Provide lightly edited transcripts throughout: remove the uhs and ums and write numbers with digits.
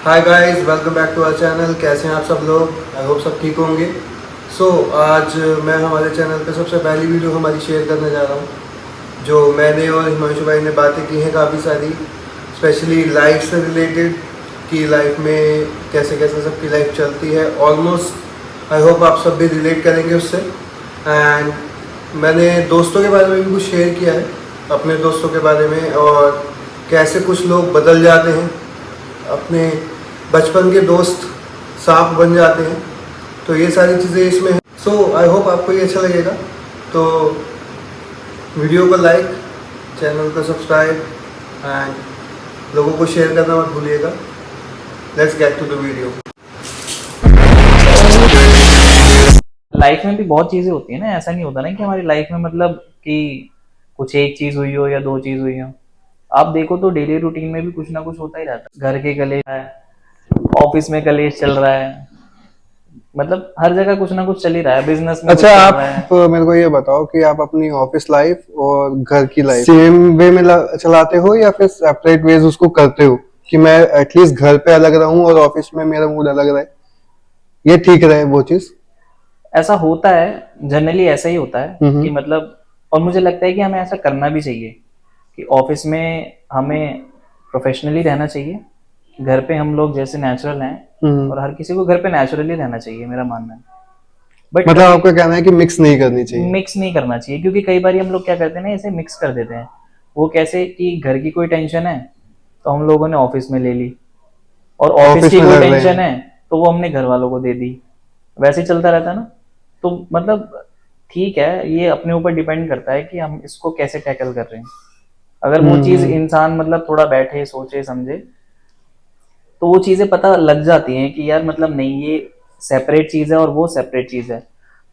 Hi guys, welcome back to our channel. कैसे हैं आप सब लोग? आई होप सब ठीक होंगे। आज मैं हमारे चैनल पे सबसे पहली वीडियो हमारी शेयर करने जा रहा हूँ, जो मैंने और हिमांशु भाई ने बातें की हैं काफ़ी सारी, स्पेशली लाइफ से रिलेटेड, कि लाइफ में कैसे कैसे सबकी लाइफ चलती है। ऑलमोस्ट आई होप आप सब भी रिलेट करेंगे उससे। एंड मैंने दोस्तों के बारे में भी कुछ शेयर किया है, अपने दोस्तों के बारे में, और कैसे कुछ लोग बदल जाते हैं, अपने बचपन के दोस्त सांप बन जाते हैं। तो ये सारी चीज़ें इसमें हैं। आई होप आपको ये अच्छा लगेगा। तो वीडियो को लाइक, चैनल को सब्सक्राइब एंड लोगों को शेयर करना मत भूलिएगा। Let's get to the video. Life में भी बहुत चीजें होती है ना, ऐसा नहीं होता ना कि हमारी लाइफ में मतलब कि कुछ एक चीज हुई हो या दो चीज हुई हो। आप देखो तो डेली रूटीन में भी कुछ ना कुछ होता ही रहता है। घर के कलेश है, ऑफिस में कलेश चल रहा है, मतलब हर जगह कुछ ना कुछ चल ही रहा है, बिजनेस में अच्छा, कुछ चल आप रहा है। मेरे को ये बताओ कि आप अपनी ऑफिस लाइफ और घर की लाइफ सेम वे में चलाते हो या फिर सेपरेट वेज उसको करते हो कि मैं एटलीस्ट घर पे अलग रहूं और ऑफिस में मेरा मूड अलग रहे, ये ठीक रहे वो चीज? ऐसा होता है, जनरली ऐसा ही होता है कि हम्म। मतलब, और मुझे लगता है कि हमें ऐसा करना भी चाहिए कि ऑफिस में हमें प्रोफेशनली रहना चाहिए, घर पे हम लोग जैसे नेचुरल हैं, और हर किसी को घर पे नेचुरली रहना चाहिए, मेरा मानना है। बट मतलब आपका कहना है कि मिक्स नहीं करनी चाहिए? मिक्स नहीं करना चाहिए, क्योंकि कई बार हम लोग क्या करते हैं ना, इसे मिक्स कर देते हैं। वो कैसे कि घर की कोई टेंशन है तो हम लोगों ने ऑफिस में ले ली, और ऑफिस ऑफिस की में कोई लड़ रहे टेंशन हैं। है तो वो हमने घर वालों को दे दी। वैसे ही चलता रहता है ना। तो मतलब ठीक है, ये अपने ऊपर डिपेंड करता है कि हम इसको कैसे टैकल कर रहे हैं। अगर वो चीज हम्म। इंसान मतलब थोड़ा बैठे सोचे समझे, तो वो चीजें पता लग जाती हैं कि यार मतलब नहीं, ये सेपरेट चीज है और वो सेपरेट चीज है।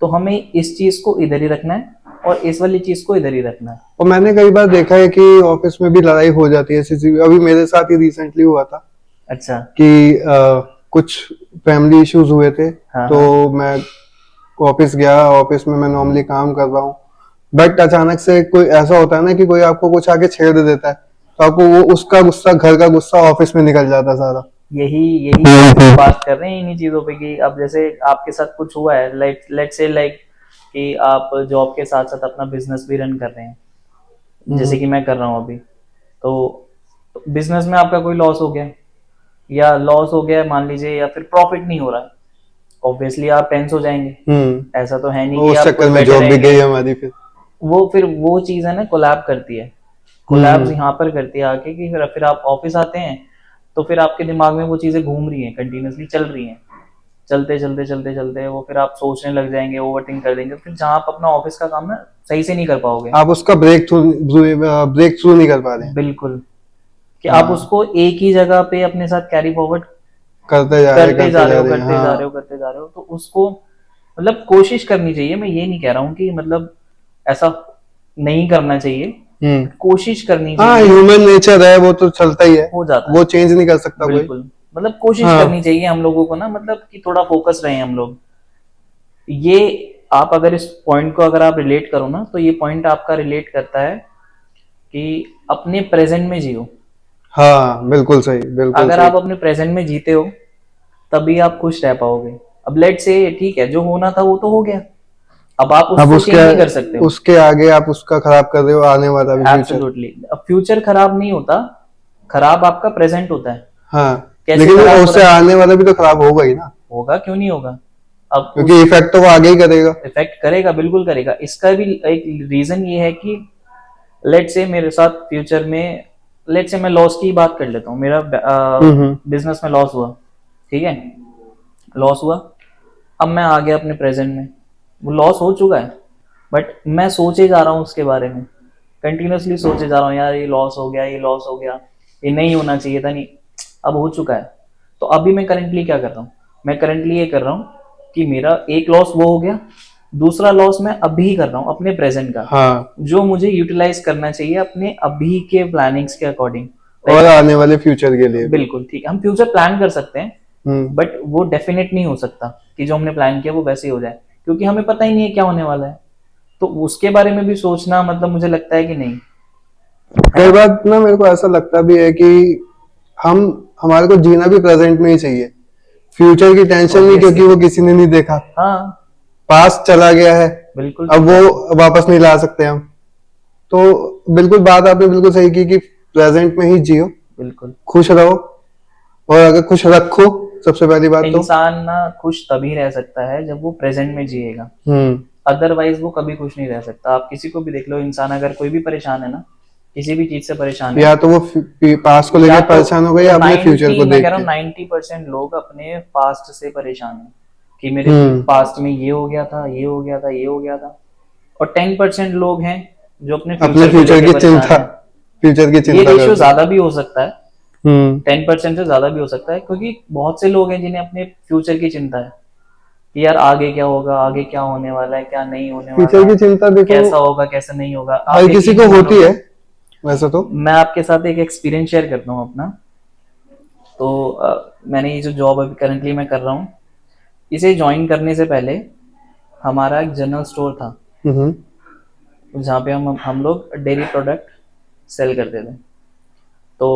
तो हमें इस चीज को इधर ही रखना है और इस वाली चीज को इधर ही रखना है। और मैंने कई बार देखा है कि ऑफिस में भी लड़ाई हो जाती है ऐसी चीज। अभी मेरे साथ ही रिसेंटली हुआ था अच्छा। कि कुछ फैमिली इश्यूज हुए थे। हाँ तो हाँ। मैं ऑफिस गया, ऑफिस में मैं नॉर्मली काम कर रहा हूँ, बट अचानक से कोई ऐसा होता है ना कि कोई आपको कुछ आके छेड़ देता है, तो आपको वो उसका गुस्सा, घर का गुस्सा ऑफिस में निकल जाता है सारा। यही यही हम बात कर रहे हैं इन्हीं चीजों पे कि अब जैसे आपके साथ कुछ हुआ है, लाइक लेट्स से लाइक कि आप जॉब के साथ साथ अपना बिजनेस भी रन कर रहे हैं, जैसे कि मैं कर रहा हूँ अभी। तो बिजनेस में आपका कोई लॉस हो गया, या लॉस हो गया मान लीजिए, या फिर प्रॉफिट नहीं हो रहा है, ऑब्वियसली आप टेंस हो जाएंगे। ऐसा तो है नहीं और कि उस आप चक्कर कुछ में बैठे जॉब भी रहेंगे। गई हमारी फिर। वो फिर वो चीज है ना, कोलैब करती है। कोलैब्स यहाँ पर करती है आके कि फिर आप ऑफिस आते हैं तो फिर आपके दिमाग में वो चीजें घूम रही हैं, कंटिन्यूअसली चल रही हैं। चलते चलते चलते चलते वो फिर आप सोचने लग जाएंगे, ओवरथिंक कर देंगे, फिर जहाँ आप अपना ऑफिस का काम ना सही से नहीं कर पाओगे। आप उसका ब्रेक थ्रू नहीं कर पा रहे हैं। बिल्कुल। कि आप हाँ, उसको एक ही जगह पे अपने साथ कैरी फॉरवर्ड करते जा रहे करते जा करते रहे जा हो, रहे हैं। करते जा रहे हो, हाँ। करते जा रहे हो, तो उसको मतलब कोशिश करनी चाहिए। मैं ये नहीं कह रहा हूँ कि मतलब ऐसा नहीं करना चाहिए, हम्म। कोशिश करनी हाँ, चाहिए। ह्यूमन नेचर है, वो तो चलता ही है, हो जाता वो है। चेंज नहीं कर सकता कोई। बिल्कुल। मतलब कोशिश करनी हाँ। चाहिए हम लोगों को ना, मतलब कि थोड़ा फोकस रहे हम लोग। ये आप अगर इस पॉइंट को अगर आप रिलेट करो ना, तो ये पॉइंट आपका रिलेट करता है कि अपने प्रेजेंट में जियो। हाँ, बिल्कुल सही, बिल्कुल अगर सही। आप अपने प्रेजेंट में जीते हो तभी आप खुश रह पाओगे। अब लेट से ठीक है, जो होना था वो तो हो गया, अब आप अब उसको उसके चेंज नहीं कर सकते हो। उसके आगे आप उसका खराब कर रहे हो आने वाला भी फ्यूचर। एब्सोल्युटली। अब फ्यूचर खराब नहीं होता, खराब आपका प्रेजेंट होता है। हाँ, कैसे लेकिन खराब हो उससे रहा है? आने वाला भी तो खराब होगा ही ना, होगा, क्यों नहीं होगा। अब क्योंकि उस इफेक्ट तो वो आगे ही करेगा। इफेक्ट करेगा, बिल्कुल करेगा। इसका भी एक रीजन ये है कि लेट से मेरे साथ फ्यूचर में, लेट से मैं लॉस की बात कर लेता हूँ। मेरा हम्म। बिजनेस में लॉस हुआ, ठीक है, लॉस हुआ। अब मैं आ गया अपने प्रेजेंट में, वो लॉस हो चुका है, बट मैं सोचे जा रहा हूँ उसके बारे में, कंटिन्यूअसली सोचे जा रहा हूँ, यार ये लॉस हो गया, ये लॉस हो गया, ये नहीं होना चाहिए था, नहीं, अब हो चुका है। तो अभी मैं करंटली क्या कर रहा हूँ, मैं करंटली ये कर रहा हूँ कि मेरा एक लॉस वो हो गया, दूसरा लॉस मैं अभी कर रहा हूँ अपने प्रेजेंट का, हाँ, जो मुझे यूटिलाइज करना चाहिए अपने अभी के प्लानिंग्स के अकॉर्डिंग। और लाइक आने वाले फ्यूचर के लिए भी। बिल्कुल ठीक है, हम फ्यूचर प्लान कर सकते हैं, हम्म। बट वो डेफिनेट नहीं हो सकता कि जो हमने प्लान किया वो वैसे ही हो जाए, क्योंकि हमें पता ही नहीं है क्या होने वाला है। तो उसके बारे में भी सोचना मतलब मुझे लगता है कि नहीं, है कई ना। बार ना मेरे को ऐसा लगता भी है कि हम हमारे को जीना भी प्रेजेंट में ही चाहिए, फ्यूचर की टेंशन नहीं, क्योंकि वो किसी ने नहीं देखा, हाँ पास्ट चला गया है, बिल्कुल। अब वो वापस नहीं ला सकते हम। तो बिल्कुल बात आपने बिल्कुल सही की कि प्रेजेंट में ही जियो, बिल्कुल। खुश रहो, और अगर खुश रखो, सबसे पहली बात तो। इंसान ना खुश तभी रह सकता है जब वो प्रेजेंट में जिएगा, अदरवाइज वो कभी खुश नहीं रह सकता। आप किसी को भी देख लो, इंसान अगर कोई भी परेशान है ना, किसी भी चीज से परेशान है, या तो वो पास्ट को लेकर परेशान हो गए या अपने फ्यूचर को मैं देख कह रहा के। हूँ 90% लोग अपने पास्ट से परेशान है कि मेरे हम्म। पास्ट में ये हो गया था, ये हो गया था, ये हो गया था। और 10% लोग हैं जो अपने अपने फ्यूचर को फ्यूचर लेके की परेशान चिंता, है। फ्यूचर की ये चिंता रेशियो करते हैं। ज्यादा भी हो सकता है, हम्म 10% से ज्यादा भी हो सकता है, क्योंकि बहुत से लोग हैं जिन्हें अपने फ्यूचर की चिंता है कि यार आगे क्या होगा, आगे क्या होने वाला है, क्या नहीं होने वाला फ्यूचर की है, चिंता देखो कैसा होगा, कैसा नहीं होगा। आप हर किसी यकीन को नहीं होती मानोगे, है वैसे तो। मैं आपके साथ एक एक्सपीरियंस शेयर करता हूँ अपना। तो मैंने ये जो जॉब अभी करंटली मैं कर रहा हूँ, इसे ज्वाइन करने से पहले हमारा एक जनरल स्टोर था, जहाँ पे हम लोग डेयरी प्रोडक्ट सेल करते थे। तो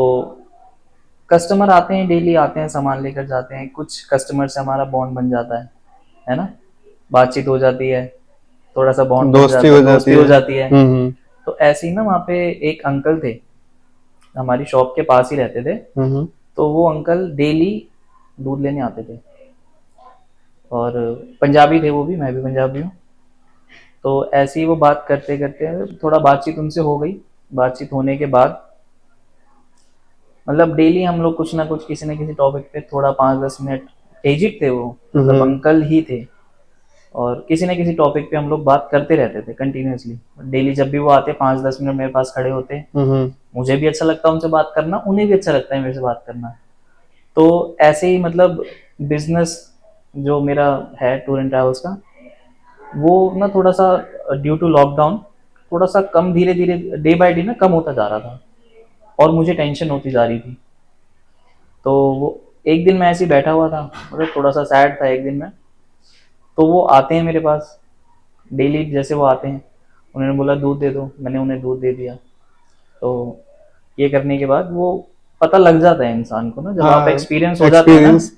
कस्टमर आते हैं, डेली आते हैं, सामान लेकर जाते हैं। कुछ कस्टमर से हमारा बॉन्ड बन जाता है ना, बातचीत हो जाती है, थोड़ा सा बॉन्ड बन दोस्ती जाता हो है, जाती दोस्ती है। हो जाती है। हम्म तो ऐसे ही ना वहाँ पे एक अंकल थे, हमारी शॉप के पास ही रहते थे। हम्म तो वो अंकल डेली दूध लेने आते थे, और पंजाबी थे वो भी, मैं भी पंजाबी हूँ। तो ऐसे ही वो बात करते करते थोड़ा बातचीत उनसे हो गई। बातचीत होने के बाद मतलब डेली हम लोग कुछ ना कुछ किसी न किसी टॉपिक पे थोड़ा 5-10 मिनट, एजिड थे वो, मतलब अंकल ही थे, और किसी न किसी टॉपिक पे हम लोग बात करते रहते थे कंटिन्यूअसली। डेली जब भी वो आते 5-10 मिनट मेरे पास खड़े होते, मुझे भी अच्छा लगता उनसे बात करना, उन्हें भी अच्छा लगता है मेरे से बात करना। तो ऐसे ही मतलब बिजनेस जो मेरा है टूर एंड ट्रैवल्स का, वो ना थोड़ा सा ड्यू टू लॉकडाउन थोड़ा सा कम, धीरे धीरे डे बाय डे ना कम होता जा रहा था, और मुझे टेंशन होती जा रही थी। तो वो एक दिन मैं ऐसे ही बैठा हुआ था, मतलब थोड़ा सा सैड था एक दिन में। तो वो आते हैं मेरे पास डेली, जैसे वो आते हैं, उन्होंने बोला दूध दे दो, मैंने उन्हें दूध दे दिया। तो ये करने के बाद वो पता लग जाता है इंसान को ना, जब आप हाँ, एक्सपीरियंस हो जाते हैं ना, एक्सपीरियंस।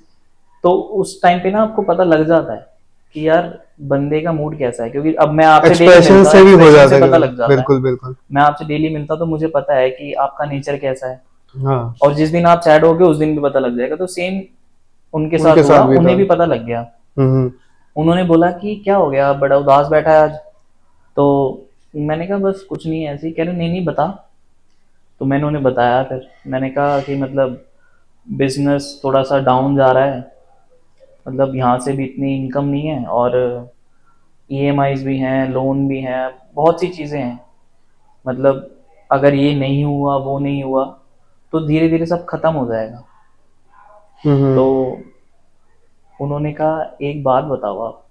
तो उस टाइम पे ना आपको पता लग जाता है कि यार बंदे का मूड कैसा है। क्योंकि अब मैं आपसे डेली एक्सप्रेशन मिलता से हूँ, भी हो एक्सप्रेशन जाता से है पता लग जाता है। बिल्कुल बिल्कुल। मैं आपसे डेली मिलता हूँ तो मुझे पता है कि आपका नेचर कैसा है, हाँ, और जिस दिन आप सैड हो गए उस दिन भी पता लग जाएगा। तो सेम उनके उनके साथ हुआ, साथ भी था। उन्हें भी पता लग गया। हम्म उन्होंने बोला कि क्या हो गया, बड़ा उदास बैठा है आज। तो मैंने कहा बस कुछ नहीं है, ऐसे ही। कह रहे नहीं नहीं बता। तो मैंने उन्हें बताया, फिर मैंने कहा कि मतलब बिजनेस थोड़ा सा डाउन जा रहा है, मतलब यहाँ से भी इतनी इनकम नहीं है, और ईएमआईज भी हैं, लोन भी हैं, बहुत सी चीज़ें हैं। मतलब अगर ये नहीं हुआ, वो नहीं हुआ, तो धीरे धीरे सब खत्म हो जाएगा। तो उन्होंने कहा एक बात बताओ आप,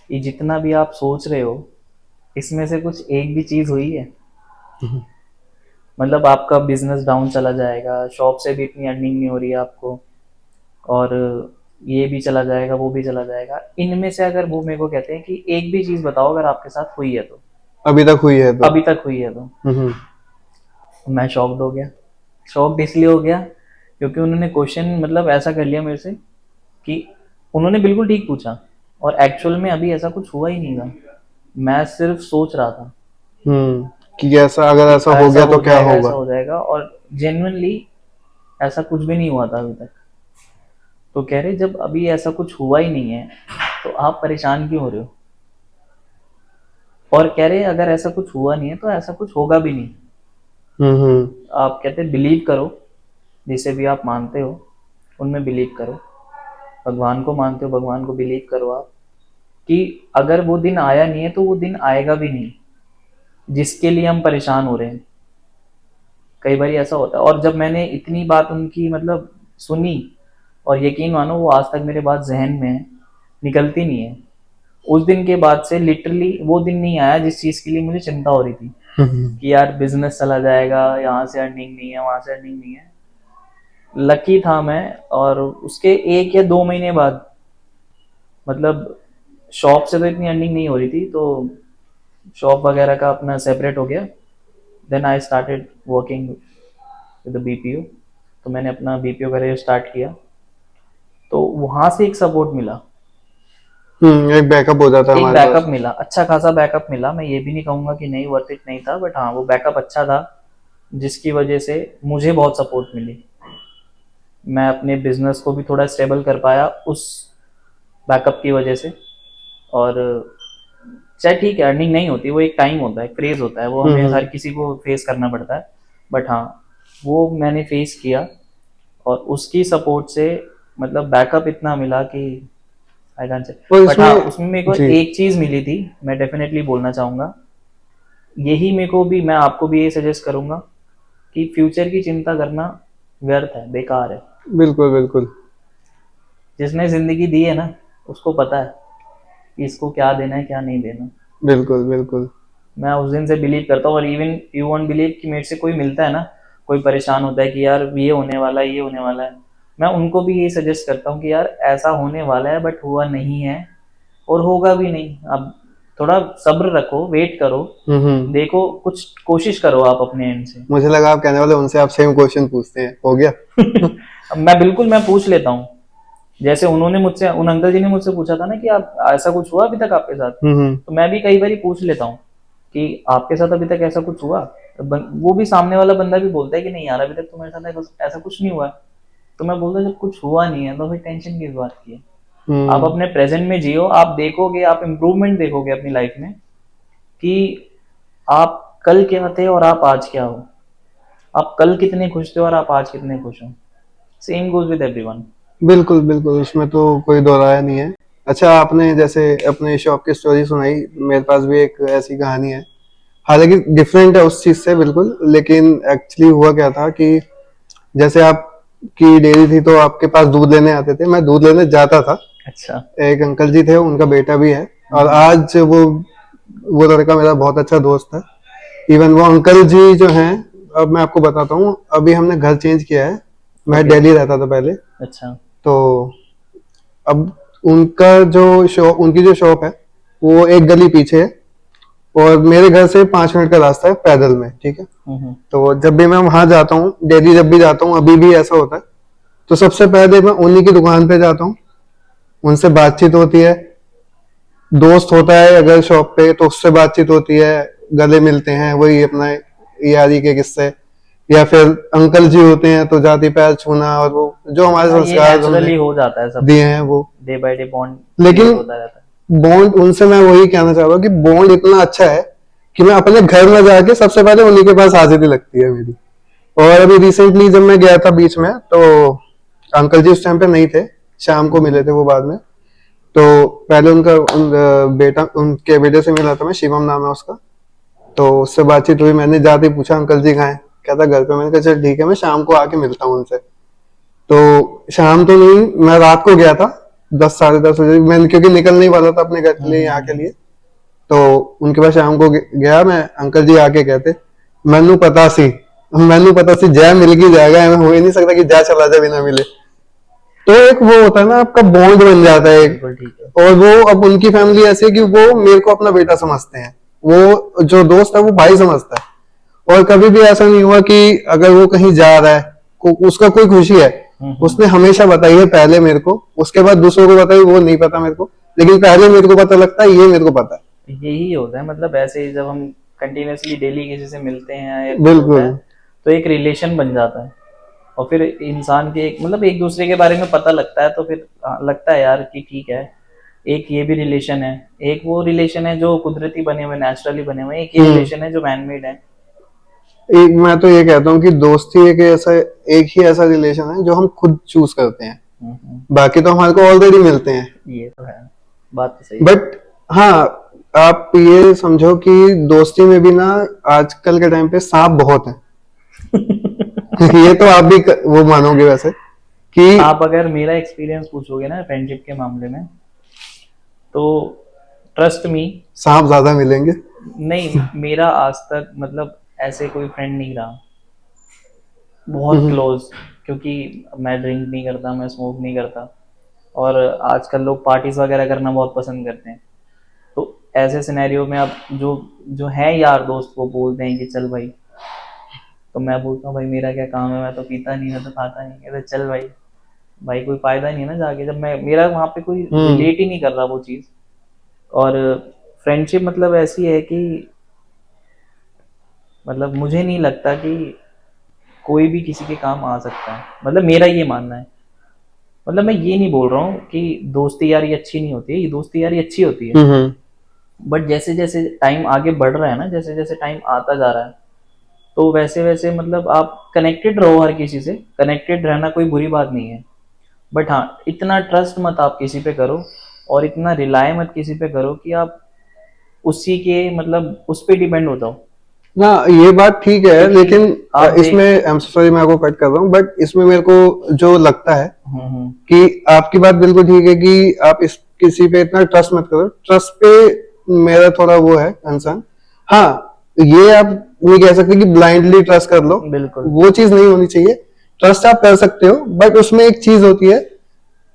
ये जितना भी आप सोच रहे हो, इसमें से कुछ एक भी चीज़ हुई है? मतलब आपका बिजनेस डाउन चला जाएगा, शॉप से भी इतनी अर्निंग नहीं हो रही है आपको, और ये भी चला जाएगा, वो भी चला जाएगा। इनमें से अगर वो मेरे को कहते हैं कि एक भी चीज़ बताओ अगर आपके साथ हुई है तो, अभी तक हुई है तो। अभी तक हुई है तो। मैं शॉक्ड हो गया। शॉक्ड इसलिए हो गया क्योंकि उन्होंने क्वेश्चन मतलब ऐसा कर लिया मेरे से कि उन्होंने बिल्कुल ठीक पूछा, और एक्चुअल में अभी ऐसा कुछ हुआ ही नहीं था। मैं सिर्फ सोच रहा था कि ऐसा, अगर ऐसा हो गया तो क्या जाएगा, ऐसा होगा। हो जाएगा, और जेन्युइनली ऐसा कुछ भी नहीं हुआ था अभी तक। तो कह रहे जब अभी ऐसा कुछ हुआ ही नहीं है तो आप परेशान क्यों हो रहे हो, और कह रहे अगर ऐसा कुछ हुआ नहीं है तो ऐसा कुछ होगा भी नहीं। आप कहते बिलीव करो, जिसे भी आप मानते हो उनमें बिलीव करो, भगवान को मानते हो, भगवान को बिलीव करो आप, कि अगर वो दिन आया नहीं है तो वो दिन आएगा भी नहीं जिसके लिए हम परेशान हो रहे हैं। कई बार ऐसा होता है। और जब मैंने इतनी बात उनकी मतलब सुनी, और यकीन मानो वो आज तक मेरे बात जहन में है, निकलती नहीं है। उस दिन के बाद से लिटरली वो दिन नहीं आया जिस चीज़ के लिए मुझे चिंता हो रही थी कि यार बिजनेस चला जाएगा, यहाँ से अर्निंग नहीं है, वहाँ से अर्निंग नहीं है। लकी था मैं, और उसके 1 या 2 महीने बाद, मतलब शॉप से तो इतनी अर्निंग नहीं हो रही थी, तो शॉप वगैरह का अपना सेपरेट हो गया। Then I started working with the BPO. तो मैंने अपना बीपीओ करियर स्टार्ट किया, तो वहाँ से एक सपोर्ट मिला, एक बैकअप हो जाता है एक हमारे बैकअप पास। मिला, अच्छा खासा बैकअप मिला। मैं ये भी नहीं कहूँगा कि नहीं वर्थ इट नहीं था, बट हाँ वो बैकअप अच्छा था, जिसकी वजह से मुझे बहुत सपोर्ट मिली। मैं अपने बिजनेस को भी थोड़ा स्टेबल कर पाया उस बैकअप की वजह से। और चाहे ठीक है अर्निंग नहीं होती, वो एक टाइम होता है, क्रेज होता है, वो हमें हर किसी को फेस करना पड़ता है, बट हाँ वो मैंने फेस किया। और उसकी सपोर्ट से मतलब बैकअप इतना मिला कि आई कैन से। और बट हाँ इसमें उसमें मेरे को जी एक चीज मिली थी, मैं डेफिनेटली बोलना चाहूंगा, यही मेरे को भी, मैं आपको भी ये सजेस्ट करूंगा कि फ्यूचर की चिंता करना व्यर्थ है, बेकार है। बिल्कुल बिल्कुल जिसने जिंदगी दी है ना, उसको पता है कि इसको क्या देना है क्या नहीं देना। बिल्कुल बिल्कुल। मैं उस दिन से बिलीव करता हूँ, और इवन यू वॉन्ट बिलीव कि मेरे से कोई मिलता है ना, कोई परेशान होता है कि यार ये होने वाला है, ये होने वाला है, मैं उनको भी यही सजेस्ट करता हूँ कि यार ऐसा होने वाला है बट हुआ नहीं है, और होगा भी नहीं। अब थोड़ा सब्र रखो, वेट करो, हम्म। देखो, कुछ कोशिश करो आप अपने एंड से। मुझे लगा आप कहने वाले उनसे आप सेम क्वेश्चन पूछते हैं, हो गया। अब मैं पूछ लेता हूँ, जैसे उन्होंने मुझसे, उन अंकल जी ने मुझसे पूछा था ना कि आप ऐसा कुछ हुआ अभी तक आपके साथ, हम्म। तो मैं भी कई बार पूछ लेता हूँ कि आपके साथ अभी तक ऐसा कुछ हुआ। वो भी सामने वाला बंदा भी बोलता है कि नहीं यार अभी तक तो मेरे साथ ऐसा कुछ नहीं हुआ है। तो मैं बोलता जब कुछ हुआ नहीं है तो फिर टेंशन किस बात की है। आप हम्म। अपने प्रेजेंट में जियो, आप देखोगे, आप इम्प्रूवमेंट देखोगे अपनी लाइफ में कि आप कल क्या थे और आप आज क्या हो, आप कल कितने खुश थे और आप आज कितने खुश हो। Same goes with everyone. बिल्कुल बिल्कुल, उसमें तो कोई दो राय नहीं है। अच्छा, आपने जैसे अपने शॉप की स्टोरी सुनाई, मेरे पास भी एक ऐसी कहानी है। हालांकि डिफरेंट है उस चीज से बिल्कुल, लेकिन एक्चुअली हुआ क्या था कि जैसे आपकी डेयरी थी तो आपके पास दूध लेने आते थे, मैं दूध लेने जाता था। अच्छा। एक अंकल जी थे, उनका बेटा भी है, और आज वो लड़का मेरा बहुत अच्छा दोस्त है। इवन वो अंकल जी जो हैं, अब मैं आपको बताता हूँ, अभी हमने घर चेंज किया है। मैं ओके। दिल्ली रहता था पहले। अच्छा। तो अब उनकी जो शॉप है वो एक गली पीछे है, और मेरे घर से 5 मिनट का रास्ता है पैदल में, ठीक है। तो जब भी मैं वहां जाता हूँ, डेली जब भी जाता हूँ, अभी भी ऐसा होता है, तो सबसे पहले मैं उन्हीं की दुकान पे जाता हूँ। उनसे बातचीत होती है, दोस्त होता है अगर शॉप पे तो उससे बातचीत होती है, गले मिलते हैं, वही अपना यारी के किस्से। या फिर अंकल जी होते हैं तो जाति पैर छूना, और वो जो हमारे हाँ ये संस्कार हमने नेचुरली हो जाता है दिए सबके, हैं वो। डे बाय डे बॉन्ड लेकिन क्रिएट होता रहता बॉन्ड उनसे, मैं वही कहना चाह रहा हूँ कि बॉन्ड इतना अच्छा है कि मैं अपने घर में जाके सबसे पहले उन्हीं के पास हाजिरी लगती है मेरी। और अभी रिसेंटली जब मैं गया था बीच में, तो अंकल जी उस टाइम पे नहीं थे, शाम को मिले थे वो बाद में। तो पहले बेटा, उनके बेटे से मिला था मैं, शिवम नाम है उसका। तो उससे बातचीत हुई, मैंने जाते ही पूछा अंकल जी कहाँ हैं, कहता घर पे। मैंने कहा चल ठीक है, मैं शाम को आके मिलता हूँ उनसे। तो शाम तो नहीं, मैं रात को गया था, 10 साढ़े 10 बजे, मैंने क्योंकि निकल नहीं वाला था अपने घर के लिए, यहाँ के लिए। तो उनके पास शाम को गया मैं, अंकल जी आके कहते, मैनू पता सी मैनू पता सी जय मिल गई जाएगा, ऐਵੇਂ हो ही नहीं सकता कि जय चला जाए बिना मिले। तो एक वो होता है ना, आपका बॉन्ड बन जाता है है। एक। बिल्कुल ठीक है। और वो अब उनकी फैमिली ऐसी है कि वो मेरे को अपना बेटा समझते हैं, वो जो दोस्त है वो भाई समझता है। और कभी भी ऐसा नहीं हुआ कि अगर वो कहीं जा रहा है, उसका कोई खुशी है, उसने हमेशा बताई है पहले मेरे को, उसके बाद दूसरों को बताई वो नहीं पता मेरे को, लेकिन पहले मेरे को पता लगता है, ये मेरे को पता है। यही होता है, मतलब ऐसे ही जब हम कंटिन्यूअसली डेली किसी से मिलते हैं या कुछ होता बिल्कुल है, तो एक रिलेशन बन जाता है, और फिर इंसान के मतलब एक दूसरे के बारे में पता लगता है, तो फिर लगता है यार कि ठीक है, एक ये भी रिलेशन है, एक वो रिलेशन है जो कुदरती बने हुए, नेचुरली बने हुए, एक ये रिलेशन है जो मैनमेड है। एक मैं तो ये कहता हूँ कि दोस्ती एक ही ऐसा रिलेशन है जो हम खुद चूज करते हैं, बाकी तो हमारे को ऑलरेडी मिलते हैं। ये तो है, बात तो सही है। बट हाँ, आप ये समझो कि दोस्ती में भी ना आजकल के टाइम पे सांप बहुत है। ये तो आप भी वो मानोगे वैसे कि आप अगर मेरा एक्सपीरियंस पूछोगे ना फ्रेंडशिप के मामले में, तो ट्रस्ट मी, सांप ज्यादा मिलेंगे। नहीं मेरा आज तक मतलब ऐसे कोई फ्रेंड नहीं रहा बहुत हम्म। क्लोज, क्योंकि मैं ड्रिंक नहीं करता, मैं स्मोक नहीं करता, और आजकल लोग पार्टीज वगैरह करना बहुत पसंद करते हैं। तो ऐसे सिनेरियो में अब जो जो है यार दोस्त, वो बोलते हैं कि चल भाई तो मैं बोलता हूँ भाई मेरा क्या काम है, मैं तो पीता नहीं, मैं तो खाता नहीं। कहते चल भाई, भाई कोई फायदा नहीं है ना जाके, जब मैं मेरा वहाँ पे कोई रिलेट ही नहीं कर रहा वो चीज़। और फ्रेंडशिप मतलब ऐसी है कि मतलब मुझे नहीं लगता कि कोई भी किसी के काम आ सकता है, मतलब मेरा ये मानना है। मतलब मैं ये नहीं बोल रहा हूँ कि दोस्ती यारी अच्छी नहीं होती है, ये दोस्ती यारी अच्छी होती है, हम्म। बट जैसे जैसे टाइम आगे बढ़ रहा है ना, जैसे जैसे टाइम आता जा रहा है, तो वैसे वैसे मतलब आप कनेक्टेड रहो, हर किसी से कनेक्टेड रहना कोई बुरी बात नहीं है, बट हाँ इतना ट्रस्ट मत आप किसी पे करो, और इतना रिलाय मत किसी पे करो कि आप उसी के मतलब उस पे डिपेंड हो जाओ। ना ये बात ठीक है, क्योंकि लेकिन आप इसमें आई एम सॉरी मैं आपको कट कर रहा हूँ, बट इसमें मेरे को जो लगता है कि आपकी बात बिल्कुल ठीक है कि आप इस किसी पे इतना ट्रस्ट मत करो। ट्रस्ट पे मेरा थोड़ा वो है कंसर्न। हाँ, ये आप नहीं कह सकते कि ब्लाइंडली ट्रस्ट कर लो, बिल्कुल। वो चीज नहीं होनी चाहिए। ट्रस्ट आप कर सकते हो, बट उसमें एक चीज होती है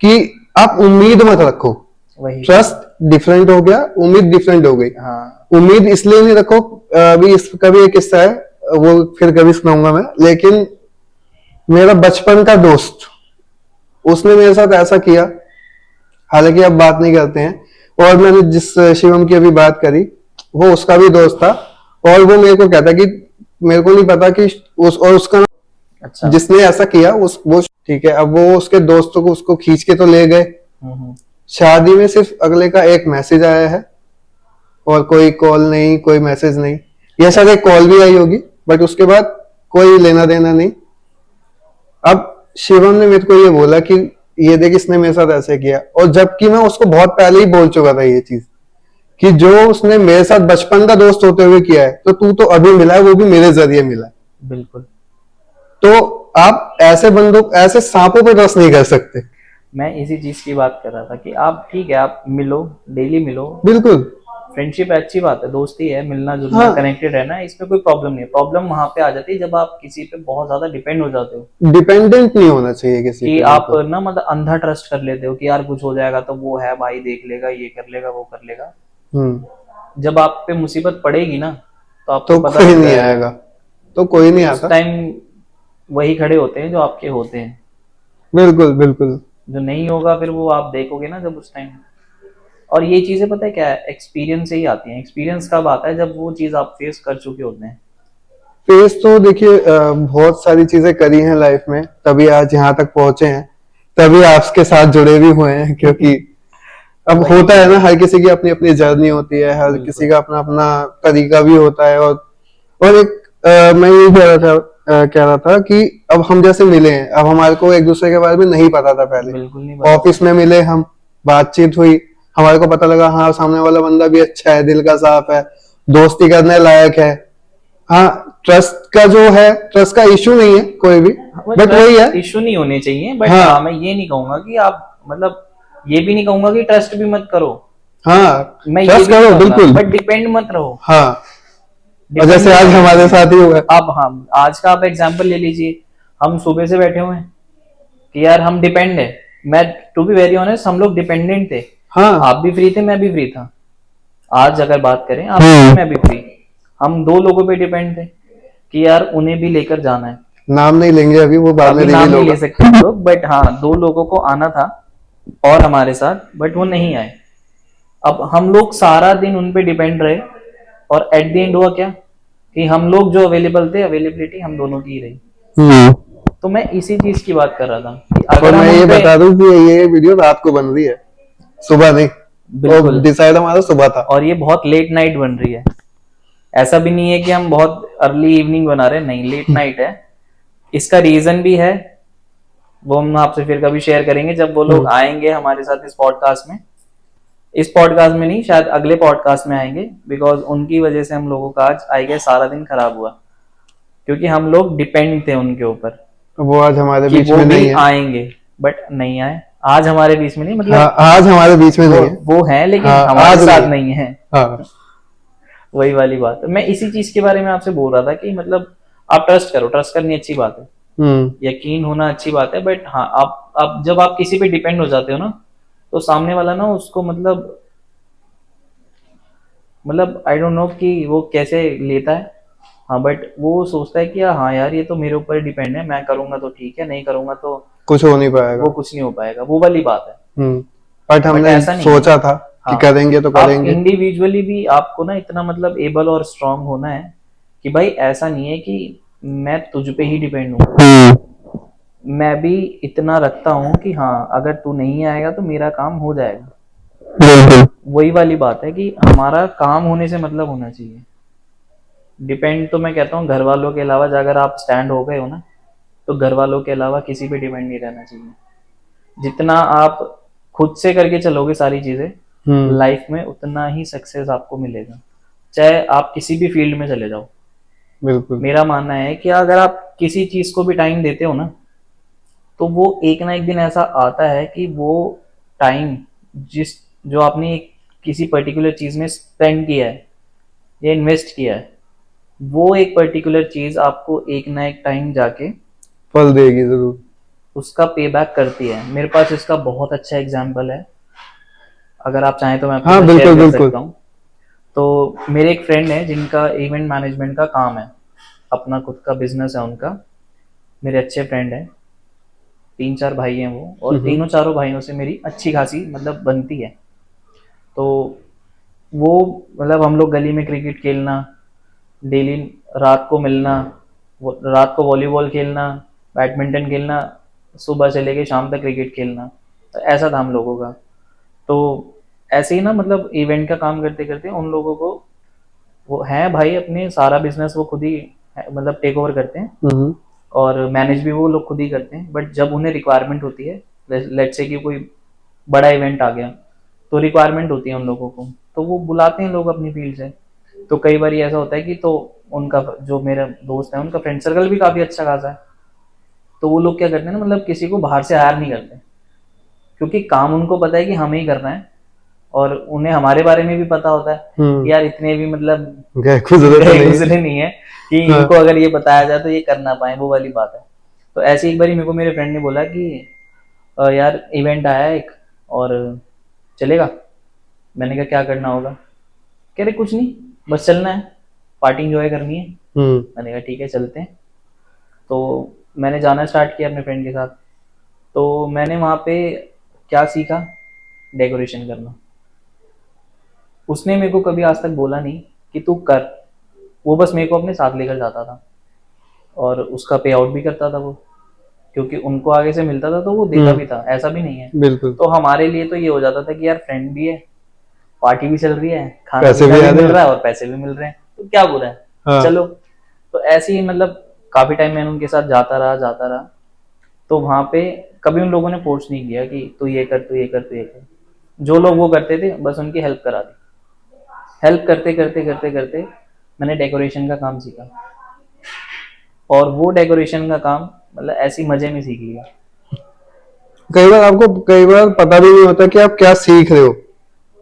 कि आप उम्मीद मत रखो। वही। ट्रस्ट डिफरेंट हो गया, उम्मीद डिफरेंट हो गई। हाँ। उम्मीद इसलिए नहीं रखो, अभी इसका भी एक किस्सा है, वो फिर कभी सुनाऊंगा मैं। लेकिन मेरा बचपन का दोस्त, उसने मेरे साथ ऐसा किया, हालांकि अब बात नहीं करते हैं। और मैंने जिस शिवम की अभी बात करी, वो उसका भी दोस्त था, और वो मेरे को कहता कि मेरे को नहीं पता कि उसका अच्छा। जिसने ऐसा किया उस वो ठीक है। अब वो उसके दोस्तों को उसको खींच के तो ले गए। शादी में सिर्फ अगले का एक मैसेज आया है, और कोई कॉल नहीं, कोई मैसेज नहीं, या शायद एक कॉल भी आई होगी, बट उसके बाद कोई लेना देना नहीं। अब शिवम ने मेरे को ये बोला कि ये देख इसने मेरे साथ ऐसे किया, और जबकि मैं उसको बहुत पहले ही बोल चुका था ये चीज कि जो उसने मेरे साथ बचपन का दोस्त होते हुए किया है, तो तू तो अभी मिला है, वो भी मेरे जरिए मिला है। बिल्कुल। तो आप ऐसे बंदों, ऐसे सांपों पे ट्रस्ट नहीं कर सकते। मैं इसी चीज की बात कर रहा था कि आप ठीक है, आप मिलो, डेली मिलो, बिल्कुल। फ्रेंडशिप अच्छी बात है, दोस्ती है, मिलना जुलना, हाँ। कनेक्टेड रहना, इसमें कोई प्रॉब्लम नहीं है। प्रॉब्लम वहां पे आ जाती है जब आप किसी पे बहुत ज्यादा डिपेंड हो जाते हो, डिपेंडेंट नहीं होना चाहिए किसी कि पे, आप बिल्कुल। ना मतलब अंधा ट्रस्ट कर लेते हो कि यार कुछ हो जाएगा तो वो है भाई, देख लेगा, ये कर लेगा, वो कर लेगा। जब आप पे मुसीबत पड़ेगी ना, तो आपको तो पता कोई लग नहीं जाएगा। आएगा, तो कोई नहीं उस आता। टाइम वही खड़े होते हैं जो आपके होते हैं, बिल्कुल बिल्कुल। जो नहीं होगा फिर वो आप देखोगे ना जब उस टाइम। और ये चीजें पता है क्या है, एक्सपीरियंस से ही आती हैं। एक्सपीरियंस कब आता है, जब वो चीज आप फेस कर चुके होते हैं। फेस तो देखिए, बहुत सारी चीजें करी हैं लाइफ में, तभी आज यहाँ तक पहुंचे हैं, तभी आपके साथ जुड़े भी हुए हैं। क्योंकि अब होता है ना, हर किसी की अपनी अपनी जर्नी होती है, हर किसी का अपना अपना तरीका भी होता है। और एक मैं ये कह रहा था कि अब हम जैसे मिले हैं, अब हमारे को एक दूसरे के बारे में नहीं पता था पहले। बिल्कुल नहीं पता। ऑफिस में मिले हम, बातचीत हुई, हमारे को पता लगा हाँ सामने वाला बंदा भी अच्छा है, दिल का साफ है, दोस्ती करने लायक है। हाँ, ट्रस्ट का जो है, ट्रस्ट का इशू नहीं है कोई भी, बट वही है। इशू नहीं होने चाहिए, बट हाँ। हाँ मैं ये नहीं कहूंगा कि आप मतलब, ये भी नहीं कहूंगा कि ट्रस्ट भी मत करो। हाँ, मैं ये ट्रस्ट भी नहीं करो कहूंगा, बिल्कुल। बट डिपेंड मत रहो। हाँ, और जैसे आज हमारे साथ ही हुआ है। अब हम आज का आप एग्जांपल ले लीजिए, हम सुबह से बैठे हुए हैं कि यार हम डिपेंड है। मैं टू बी वेरी ऑनेस्ट, हम लोग डिपेंडेंट थे। हाँ। आप भी फ्री थे, मैं भी फ्री था। आज अगर बात करें, आप भी फ्री, मैं भी फ्री, हम दो लोगों पे डिपेंड थे कि यार उन्हें भी लेकर जाना है। नाम नहीं लेंगे अभी, वो बाद में अभी नाम रिवील नहीं ले होगा। सकते हम लोग, बट हाँ दो लोगों को आना था और हमारे साथ, बट वो नहीं आए। अब हम लोग सारा दिन उन पे डिपेंड रहे, और एट द एंड हुआ क्या कि हम लोग जो अवेलेबल थे, अवेलेबिलिटी हम दोनों की ही रही। तो मैं इसी चीज की बात कर रहा था कि और अगर हम मैं ये उन पे, बता दूं कि ये वीडियो रात को बन रही है, सुबह नहीं। बिल्कुल, डिसाइड हमारा सुबह था। और ये बहुत लेट नाइट बन रही है। ऐसा भी नहीं है कि हम बहुत अर्ली इवनिंग बना रहे हैं, नहीं, लेट नाइट है। इसका रीजन भी है, वो हम आपसे फिर कभी शेयर करेंगे जब वो लोग आएंगे हमारे साथ इस पॉडकास्ट में। इस पॉडकास्ट में नहीं, शायद अगले पॉडकास्ट में आएंगे, बिकॉज उनकी वजह से हम लोगों का आज आई गेस सारा दिन खराब हुआ, क्योंकि हम लोग डिपेंड थे उनके ऊपर वो आज हमारे कि बीच वो में भी नहीं है। आएंगे, बट नहीं आए। आज हमारे बीच में नहीं, मतलब हाँ, आज हमारे बीच में नहीं है। वो है, लेकिन हाँ, हमारे आज साथ नहीं। नहीं है। हाँ। वही वाली बात है। मैं इसी चीज के बारे में आपसे बोल रहा था कि मतलब आप ट्रस्ट करो, ट्रस्ट करनी अच्छी बात है, यकीन होना अच्छी बात है, बट हाँ आप जब आप किसी पे डिपेंड हो जाते हो ना, तो सामने वाला ना उसको मतलब आई डोंट नो कि वो कैसे लेता है, हाँ, बट वो सोचता है कि हाँ यार, ये तो मेरे ऊपर डिपेंड है, मैं करूंगा तो ठीक है, नहीं करूंगा तो कुछ हो नहीं पाएगा। वो कुछ नहीं हो पाएगा, वो वाली बात है। बट बट हमने ऐसा नहीं है। सोचा था कि हाँ, करेंगे तो आप करेंगे। इंडिविजुअली भी आपको ना इतना मतलब एबल और स्ट्रांग होना है कि भाई ऐसा नहीं है कि मैं तुझ पे ही डिपेंड हूँ, मैं भी इतना रखता हूँ कि हाँ अगर तू नहीं आएगा तो मेरा काम हो जाएगा। बिल्कुल। वही वाली बात है कि हमारा काम होने से मतलब होना चाहिए। डिपेंड तो मैं कहता हूँ घर वालों के अलावा, अगर आप स्टैंड हो गए हो ना, तो घर वालों के अलावा किसी पे डिपेंड नहीं रहना चाहिए। जितना आप खुद से करके चलोगे सारी चीजें लाइफ में, उतना ही सक्सेस आपको मिलेगा, चाहे आप किसी भी फील्ड में चले जाओ। बिल्कुल। मेरा मानना है कि अगर आप किसी चीज को भी टाइम देते हो ना, तो वो एक ना एक दिन ऐसा आता है कि वो टाइम जिस जो आपने किसी पर्टिकुलर चीज में स्पेंड किया है या इन्वेस्ट किया है, वो एक पर्टिकुलर चीज आपको एक ना एक टाइम जाके फल देगी जरूर। उसका पे बैक करती है। मेरे पास इसका बहुत अच्छा एग्जाम्पल है, अगर आप चाहें तो मैं आपके हाँ साथ शेयर बिल्कुल कर बिल्कुल। सकता हूँ। तो मेरे एक फ्रेंड है जिनका इवेंट मैनेजमेंट का काम है, अपना खुद का बिजनेस है उनका। मेरे अच्छे फ्रेंड हैं, 3-4 भाई हैं वो, और तीनों चारों भाइयों से मेरी अच्छी खासी मतलब बनती है। तो वो मतलब हम लोग गली में क्रिकेट खेलना, डेली रात को मिलना, रात को वॉलीबॉल खेलना, बैडमिंटन खेलना, सुबह से लेके शाम तक क्रिकेट खेलना, तो ऐसा था हम लोगों का। तो ऐसे ही ना मतलब इवेंट का काम करते करते उन लोगों को, वो हैं भाई अपने सारा बिजनेस वो खुद ही मतलब टेक ओवर करते हैं, और मैनेज भी वो लोग खुद ही करते हैं। बट जब उन्हें रिक्वायरमेंट होती है, लेट्स से कि कोई बड़ा इवेंट आ गया, तो रिक्वायरमेंट होती है उन लोगों को, तो वो बुलाते हैं लोग अपनी फील्ड से। तो कई बार ऐसा होता है कि तो उनका जो मेरा दोस्त है उनका फ्रेंड सर्कल भी काफी अच्छा खासा है, तो वो लोग क्या करते हैं ना, मतलब किसी को बाहर से हायर नहीं करते, क्योंकि काम उनको पता है कि हमें ही करना है, और उन्हें हमारे बारे में भी पता होता है कि यार इतने भी मतलब गए गुजरे तो नहीं। गुजरे नहीं है कि इनको अगर ये बताया जाए तो ये कर ना पाए, वो वाली बात है। तो ऐसे एक बार मेरे को मेरे फ्रेंड ने बोला कि यार इवेंट आया है एक, और चलेगा? मैंने कहा क्या करना होगा? कह रहे कुछ नहीं, बस चलना है, पार्टी इंजॉय करनी है। मैंने कहा ठीक है चलते हैं। तो मैंने जाना स्टार्ट किया अपने फ्रेंड के साथ। तो मैंने वहाँ पे क्या सीखा, डेकोरेशन करना। उसने मेरे को कभी आज तक बोला नहीं कि तू कर, वो बस मेरे को अपने साथ लेकर जाता था, और उसका पे आउट भी करता था वो, क्योंकि उनको आगे से मिलता था तो वो देता भी था, ऐसा भी नहीं है। बिल्कुल। तो हमारे लिए तो ये हो जाता था कि यार फ्रेंड भी है, पार्टी भी चल रही है, खाना पैसे पीना भी भी आ रहे मिल हैं। रहा है और पैसे भी मिल रहे हैं, तो क्या बुरा है, हाँ। चलो। तो ऐसे ही मतलब काफी टाइम मैंने उनके साथ जाता रहा। तो वहां पे कभी उन लोगों ने फोर्स नहीं किया कि तू ये कर, तू ये कर, तू ये कर। जो लोग वो करते थे बस उनकी हेल्प करा दी। हेल्प करते करते करते करते मैंने डेकोरेशन का काम सीखा, और वो डेकोरेशन का काम मतलब ऐसी मजे में सीख लिया। कई बार पता भी नहीं होता कि आप क्या सीख रहे हो।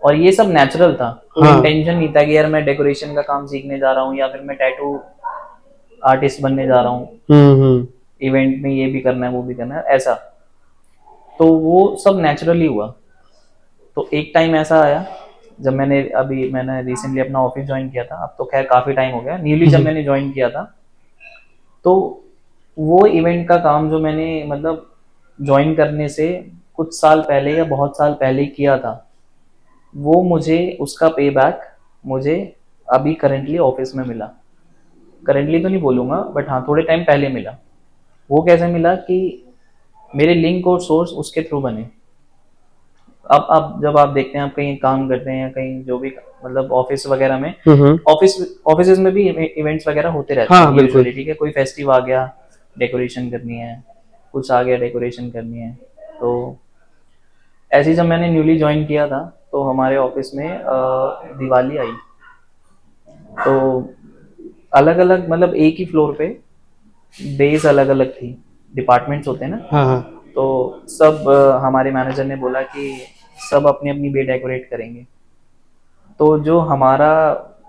और ये सब नेचुरल था, कोई हाँ। इंटेंशन नहीं था कि यार मैं डेकोरेशन का काम सीखने जा रहा हूँ या फिर मैं टैटू आर्टिस्ट बनने जा रहा हूँ, इवेंट में ये भी करना है वो भी करना है, ऐसा। तो वो सब नेचुरली हुआ। तो एक टाइम ऐसा आया जब मैंने रिसेंटली अपना ऑफिस ज्वाइन किया था, अब तो खैर काफी टाइम हो गया, न्यूली जब मैंने ज्वाइन किया था, तो वो इवेंट का काम जो मैंने मतलब ज्वाइन करने से कुछ साल पहले या बहुत साल पहले किया था, वो मुझे उसका पे बैक मुझे अभी करंटली ऑफिस में मिला। करंटली तो नहीं बोलूंगा, बट हाँ थोड़े टाइम पहले मिला। वो कैसे मिला कि मेरे लिंक और सोर्स उसके थ्रू बने। अब जब आप देखते हैं, आप कहीं काम करते हैं या कहीं जो भी मतलब ऑफिस वगैरह में, ऑफिस में भी इवेंट्स वगैरह होते रहते हाँ हैं बिल्कुल। यूजुअली, ठीक है, कोई फेस्टिव आ गया, डेकोरेशन करनी है, कुछ आ गया डेकोरेशन करनी है। तो ऐसे ही जब मैंने न्यूली ज्वाइन किया था, तो हमारे ऑफिस में दिवाली आई। तो अलग अलग मतलब एक ही फ्लोर पे डेज अलग अलग थी, डिपार्टमेंट्स होते हैं ना। हाँ हाँ। तो सब हमारे मैनेजर ने बोला कि सब अपनी अपनी बे डेकोरेट करेंगे। तो जो हमारा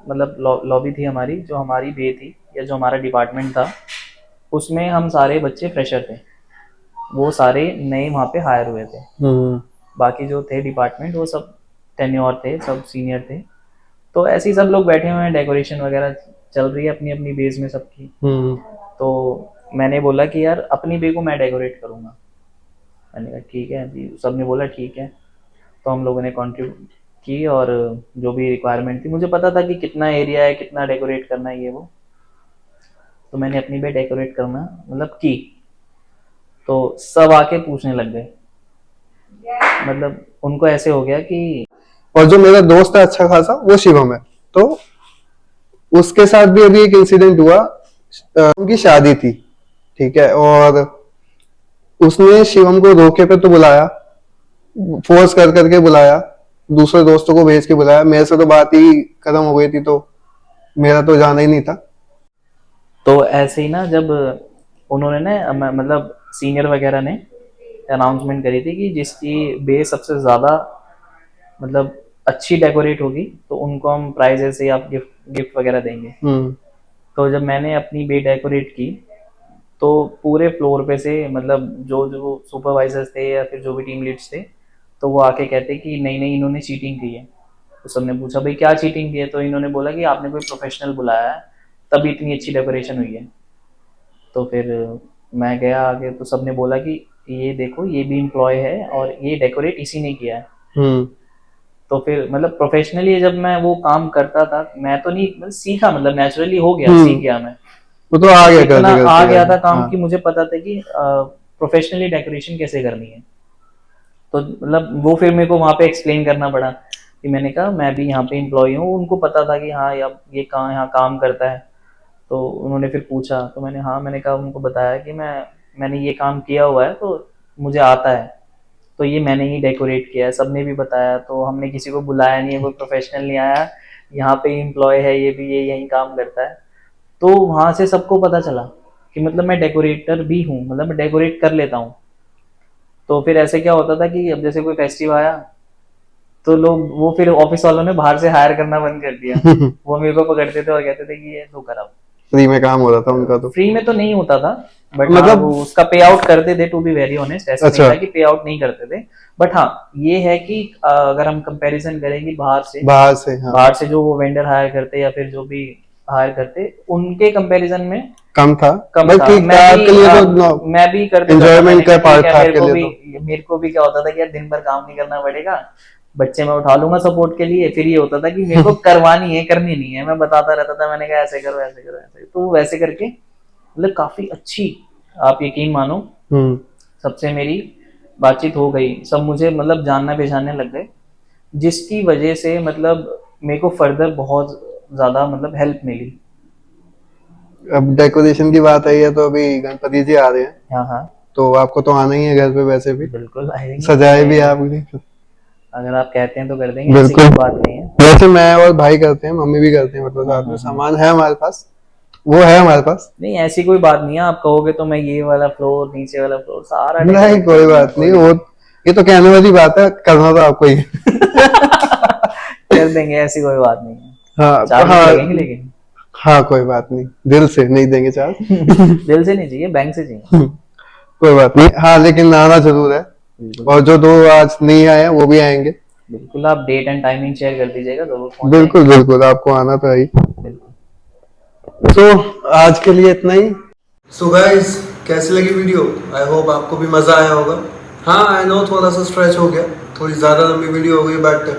मतलब लॉबी थी हमारी, जो हमारी बे थी या जो हमारा डिपार्टमेंट था, उसमें हम सारे बच्चे फ्रेशर थे, वो सारे नए वहाँ पे हायर हुए थे। बाकी जो थे डिपार्टमेंट वो सब टेन्योर थे, सब सीनियर थे। तो ऐसे ही सब लोग बैठे हुए हैं, डेकोरेशन वगैरह चल रही है अपनी अपनी बेस में सबकी। हम्म तो मैंने बोला कि यार अपनी बे को मैं डेकोरेट करूँगा। मैंने कहा ठीक है जी, सबने बोला ठीक है। तो हम लोगों ने कंट्रीब्यूट की और जो भी रिक्वायरमेंट थी, मुझे पता था कि कितना एरिया है, कितना डेकोरेट करना है ये वो। तो मैंने अपनी बे डेकोरेट करना मतलब की। तो सब आके पूछने लग गए, मतलब उनको ऐसे हो गया कि और जो मेरा दोस्त है अच्छा खासा, वो शिवम है, तो उसके साथ भी अभी एक इंसिडेंट हुआ। उनकी शादी थी, ठीक है, और उसने शिवम को रोके पे तो बुलाया, फोर्स कर करके बुलाया, दूसरे दोस्तों को भेज के बुलाया। मेरे से तो बात ही खत्म हो गई थी, तो मेरा तो जाना ही नहीं था। तो ऐसे ही ना, जब उन्होंने ना मतलब सीनियर वगैरह ने अनाउंसमेंट करी थी कि जिसकी बेस सबसे ज़्यादा मतलब अच्छी डेकोरेट होगी तो उनको हम प्राइजेस या गिफ्ट गिफ्ट वगैरह देंगे। तो जब मैंने अपनी बे डेकोरेट की तो पूरे फ्लोर पे से मतलब जो जो सुपरवाइजर्स थे या फिर जो भी टीम लीड्स थे, तो वो आके कहते कि नहीं नहीं इन्होंने चीटिंग की है। तो सबने पूछा भाई क्या चीटिंग की है, तो इन्होंने बोला कि आपने कोई प्रोफेशनल बुलाया है तभी इतनी अच्छी डेकोरेशन हुई है। तो फिर मैं गया आगे, तो सबने बोला कि ये देखो ये भी एम्प्लॉय है और ये डेकोरेट इसी ने किया है। तो फिर मतलब प्रोफेशनली जब मैं वो काम करता था, मैं तो नहीं मतलब सीखा, मतलब नेचुरली हो गया, सीख गया मैं। वो तो आ गया, इतना आ गया था काम हाँ। कि मुझे पता था कि प्रोफेशनली डेकोरेशन कैसे करनी है। तो मतलब वो फिर मेरे को वहाँ पे एक्सप्लेन करना पड़ा कि मैंने कहा मैं भी यहाँ पे एम्प्लॉय हूँ। उनको पता था कि हाँ यार ये कहाँ यहाँ काम करता है। तो उन्होंने फिर पूछा तो मैंने कहा उनको बताया कि मैंने ये काम किया हुआ है, तो मुझे आता है, तो ये मैंने ही डेकोरेट किया है। सबने भी बताया, तो हमने किसी को बुलाया नहीं है, कोई प्रोफेशनल नहीं आया, यहाँ पे एम्प्लॉय है ये भी, ये यही काम करता है। तो वहाँ से सबको पता चला कि मतलब मैं डेकोरेटर भी हूँ, मतलब मैं डेकोरेट कर लेता हूँ। तो फिर ऐसे क्या होता था कि अब जैसे कोई फेस्टिव आया तो लोग वो फिर ऑफिस वालों ने बाहर से हायर करना बंद कर दिया। वो मेरे को पकड़ते थे और कहते थे कि ये तू कर। अब फ्री में काम हो रहा था उनका, तो फ्री में तो नहीं होता था, बट मतलब हाँ, वो उसका पे आउट करते थे, टू बी वेरी ऑनेस्ट। ऐसा अच्छा। नहीं था कि पे आउट नहीं करते थे, बट हाँ ये है कि अगर हम कंपैरिजन करेंगे हाँ। बाहर से जो वो वेंडर हायर करते या फिर जो भी हायर करते, उनके कंपैरिजन में कम था, कम बट था। ठीक था आपके लिए, तो मैं भी कर देता था, एंजॉयमेंट मैंने का कहा ठीक पार्ट है, था आपके लिए, तो मेरे को भी क्या होता था कि यार दिन भर काम नहीं करना पड़ेगा, बच्चे मैं उठा लूंगा सपोर्ट के लिए। फिर ये होता था कि मेरे को करवानी है, करनी नहीं है, मैं बताता रहता था। मैंने कहा ऐसे करो ऐसे करो ऐसे, तो वैसे करके मतलब काफी अच्छी, आप यकीन मानो, सबसे मेरी बातचीत हो गई। सब मुझे मतलब जानना पहचानने लग गए, जिसकी वजह से मतलब मेरे को फर्दर बहुत ज्यादा मतलब हेल्प मिली। अब डेकोरेशन की बात आई है, तो अभी गणपति जी आ रहे हैं, हाँ हाँ तो आपको तो आना ही है घर पे, वैसे भी बिल्कुल आएंगे, सजाए भी आपने। अगर आप कहते हैं तो कर देंगे, ऐसी कोई बात नहीं है। वैसे मैं और भाई करते हैं, मम्मी भी करते हैं, मतलब साथ में सामान है हमारे पास, वो है हमारे पास। नहीं ऐसी कोई बात नहीं है, आप कहोगे तो मैं ये वाला फ्लोर नीचे वाला फ्लोर सारा नहीं कोई बात नहीं, वो ये तो कहने वाली बात है, करना तो आपको ही कर देंगे, ऐसी कोई बात नहीं है। हाँ चार्ज हाँ लगेंगे लेकिन हाँ, कोई बात नहीं, दिल से नहीं देंगे चार्ज दिल से नहीं चाहिए, बैंक से चाहिए। कोई बात नहीं, हाँ, लेकिन आना जरूर है, और जो दो आज नहीं आए हैं वो भी आएंगे। बिल्कुल, आप डेट एंड टाइमिंग शेयर कर दीजिएगा, जरूर बिल्कुल बिल्कुल, आपको आना तो है ही। तो आज के लिए इतना ही। सो गाइस, कैसी लगी वीडियो? आई होप आपको भी मज़ा आया होगा। हाँ, आई नो थोड़ा सा स्ट्रेच हो गया, थोड़ी ज़्यादा लंबी वीडियो हो गई, बट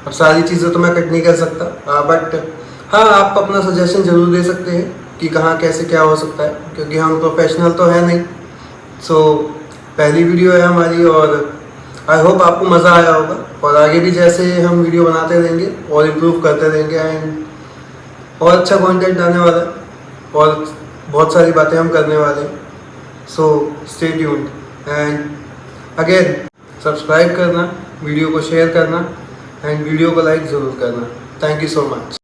अब सारी चीज़ें तो मैं कट नहीं कर सकता। बट हाँ, आप अपना सजेशन ज़रूर दे सकते हैं कि कहाँ कैसे क्या हो सकता है, क्योंकि हम प्रोफेशनल तो है नहीं। सो पहली वीडियो है हमारी, और आई होप आपको मज़ा आया होगा, और आगे भी जैसे हम वीडियो बनाते रहेंगे और इम्प्रूव करते रहेंगे, एंड और अच्छा कंटेंट आने वाला है, और बहुत सारी बातें हम करने वाले हैं। So stay tuned, and again subscribe करना, वीडियो को शेयर करना, एंड वीडियो को लाइक ज़रूर करना। Thank you so much.